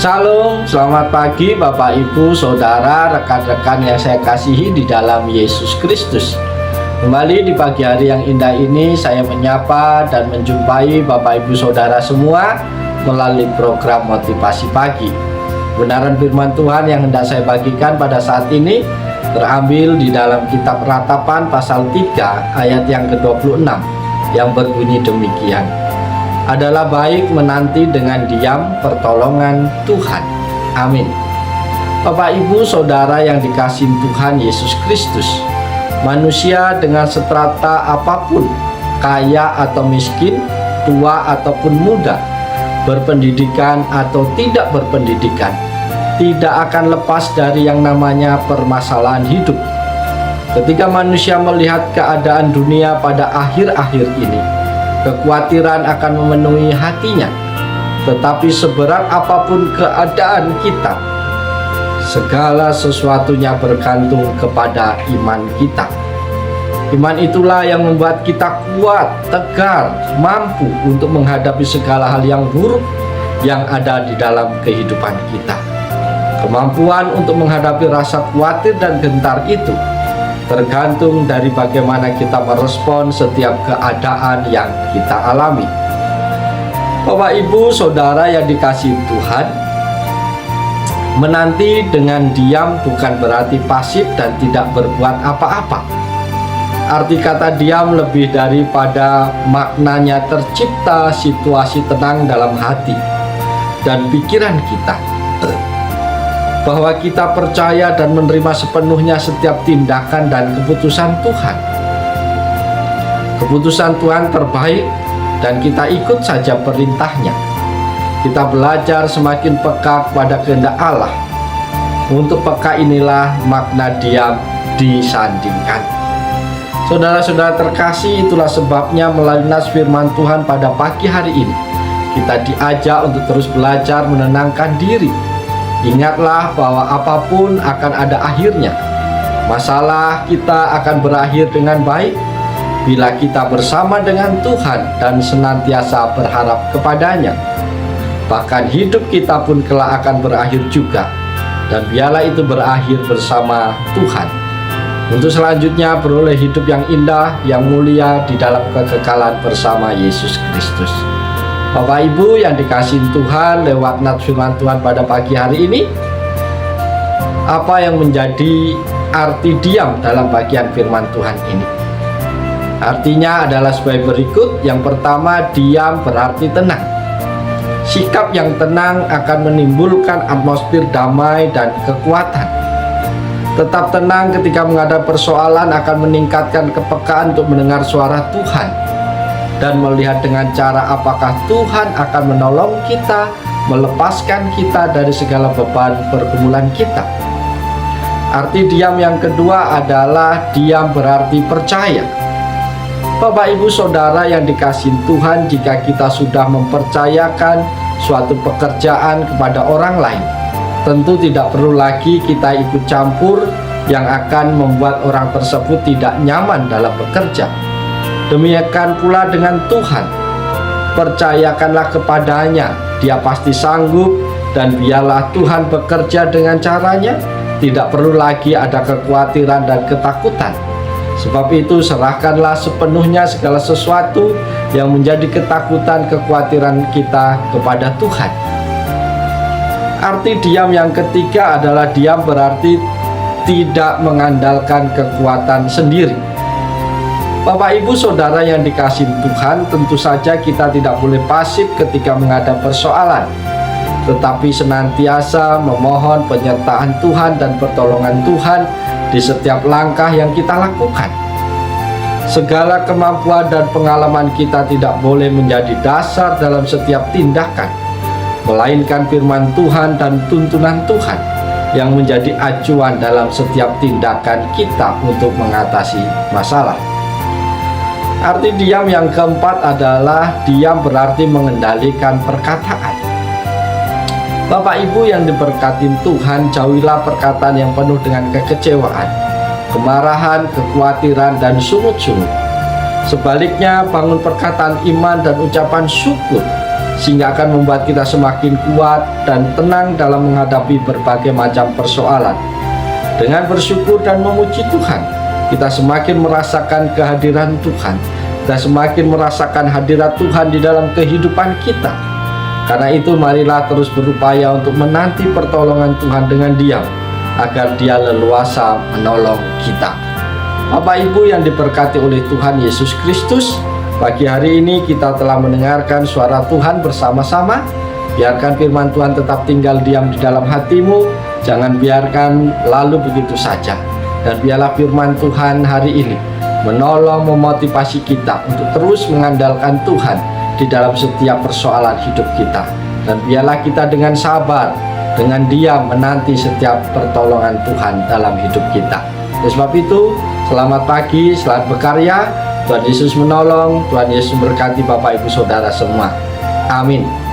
Shalom, selamat pagi Bapak Ibu, Saudara, rekan-rekan yang saya kasihi di dalam Yesus Kristus. Kembali di pagi hari yang indah ini saya menyapa dan menjumpai Bapak Ibu Saudara semua melalui program Motivasi Pagi. Kebenaran firman Tuhan yang hendak saya bagikan pada saat ini terambil di dalam kitab Ratapan pasal 3 ayat yang ke-26 yang berbunyi demikian. Adalah baik menanti dengan diam pertolongan Tuhan. Amin. Bapak Ibu Saudara yang dikasihi Tuhan Yesus Kristus, manusia dengan strata apapun, kaya atau miskin, tua ataupun muda, berpendidikan atau tidak berpendidikan, tidak akan lepas dari yang namanya permasalahan hidup. Ketika manusia melihat keadaan dunia pada akhir-akhir ini, kekhawatiran akan memenuhi hatinya. Tetapi seberat apapun keadaan kita, segala sesuatunya bergantung kepada iman kita. Iman itulah yang membuat kita kuat, tegar, mampu untuk menghadapi segala hal yang buruk yang ada di dalam kehidupan kita. Kemampuan untuk menghadapi rasa khawatir dan gentar itu tergantung dari bagaimana kita merespon setiap keadaan yang kita alami. Bapak Ibu Saudara yang dikasihi Tuhan, menanti dengan diam bukan berarti pasif dan tidak berbuat apa-apa. Arti kata diam lebih daripada maknanya tercipta situasi tenang dalam hati dan pikiran kita, bahwa kita percaya dan menerima sepenuhnya setiap tindakan dan keputusan Tuhan. Keputusan Tuhan terbaik dan kita ikut saja perintahnya. Kita belajar semakin peka kepada kehendak Allah. Untuk peka inilah makna diam disandingkan. Saudara-saudara terkasih, itulah sebabnya melalui nas firman Tuhan pada pagi hari ini kita diajak untuk terus belajar menenangkan diri. Ingatlah bahwa apapun akan ada akhirnya. Masalah kita akan berakhir dengan baik bila kita bersama dengan Tuhan dan senantiasa berharap kepadanya. Bahkan hidup kita pun kelak akan berakhir juga, dan biarlah itu berakhir bersama Tuhan, untuk selanjutnya beroleh hidup yang indah, yang mulia di dalam kekekalan bersama Yesus Kristus. Bapak Ibu yang dikasihi Tuhan, lewat nats firman Tuhan pada pagi hari ini, apa yang menjadi arti diam dalam bagian firman Tuhan ini? Artinya adalah sebagai berikut. Yang pertama, diam berarti tenang. Sikap yang tenang akan menimbulkan atmosfer damai dan kekuatan. Tetap tenang ketika menghadapi persoalan akan meningkatkan kepekaan untuk mendengar suara Tuhan dan melihat dengan cara apakah Tuhan akan menolong kita, melepaskan kita dari segala beban pergumulan kita. Arti diam yang kedua adalah diam berarti percaya. Bapak Ibu Saudara yang dikasihi Tuhan, jika kita sudah mempercayakan suatu pekerjaan kepada orang lain, tentu tidak perlu lagi kita ikut campur yang akan membuat orang tersebut tidak nyaman dalam bekerja. Demikian pula dengan Tuhan. Percayakanlah kepadanya, Dia pasti sanggup, dan biarlah Tuhan bekerja dengan caranya. Tidak perlu lagi ada kekhawatiran dan ketakutan. Sebab itu serahkanlah sepenuhnya segala sesuatu yang menjadi ketakutan, kekhawatiran kita kepada Tuhan. Arti diam yang ketiga adalah diam berarti tidak mengandalkan kekuatan sendiri. Bapak Ibu Saudara yang dikasihi Tuhan, tentu saja kita tidak boleh pasif ketika menghadapi persoalan, tetapi senantiasa memohon penyertaan Tuhan dan pertolongan Tuhan di setiap langkah yang kita lakukan. Segala kemampuan dan pengalaman kita tidak boleh menjadi dasar dalam setiap tindakan, melainkan firman Tuhan dan tuntunan Tuhan yang menjadi acuan dalam setiap tindakan kita untuk mengatasi masalah. Arti diam yang keempat adalah diam berarti mengendalikan perkataan. Bapak Ibu yang diberkati Tuhan, jauhilah perkataan yang penuh dengan kekecewaan, kemarahan, kekhawatiran, dan sungut-sungut. Sebaliknya, bangun perkataan iman dan ucapan syukur sehingga akan membuat kita semakin kuat dan tenang dalam menghadapi berbagai macam persoalan. Dengan bersyukur dan memuji Tuhan, kita semakin merasakan kehadiran Tuhan. Kita semakin merasakan hadirat Tuhan di dalam kehidupan kita. Karena itu marilah terus berupaya untuk menanti pertolongan Tuhan dengan diam, agar Dia leluasa menolong kita. Bapak Ibu yang diberkati oleh Tuhan Yesus Kristus, pagi hari ini kita telah mendengarkan suara Tuhan bersama-sama. Biarkan firman Tuhan tetap tinggal diam di dalam hatimu. Jangan biarkan lalu begitu saja. Dan biarlah firman Tuhan hari ini menolong, memotivasi kita untuk terus mengandalkan Tuhan di dalam setiap persoalan hidup kita. Dan biarlah kita dengan sabar, dengan diam menanti setiap pertolongan Tuhan dalam hidup kita. Oleh sebab itu, selamat pagi, selamat berkarya. Tuhan Yesus menolong, Tuhan Yesus memberkati Bapak Ibu Saudara semua. Amin.